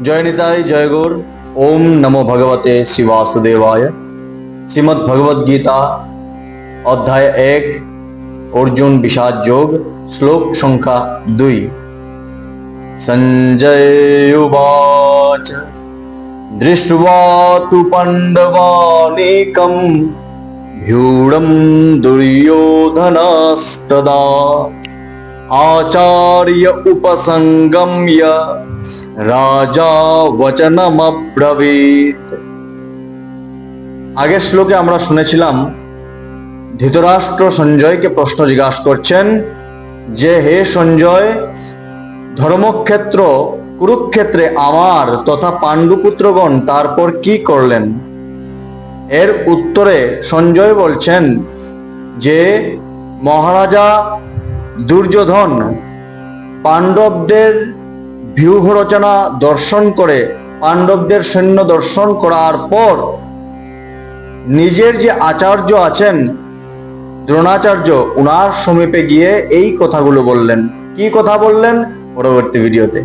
जय निताय जय गौर। ओम नमो भगवते शिवासुदेवाय। श्रीमद् भगवद गीता अध्याय 1 अर्जुन विषाद योग श्लोक संख्या 2। संजय उवाच दृष्ट्वा तु पाण्डवानीकं व्यूढं दुर्योधनस्तदा आचार्य उपसंगम्य राजा वचनमब्रवीत। আগের শ্লোকে আমরা শুনেছিলাম ধৃতরাষ্ট্র সঞ্জয়কে প্রশ্ন জিজ্ঞাসা করছেন যে হে সঞ্জয়, ধর্মক্ষেত্র কুরুক্ষেত্রে আমার তথা পাণ্ডুপুত্রগণ তারপর কি করলেন? এর উত্তরে সঞ্জয় বলছেন যে মহারাজা দুর্যোধন পাণ্ডবদের ব্যূহ রচনা দর্শন করে, পাণ্ডবদের সৈন্য দর্শন করার পর নিজের যে আচার্য আছেন দ্রোণাচার্য, উনার সমীপে গিয়ে এই কথাগুলো বললেন। কি কথা বললেন পরবর্তী ভিডিওতে।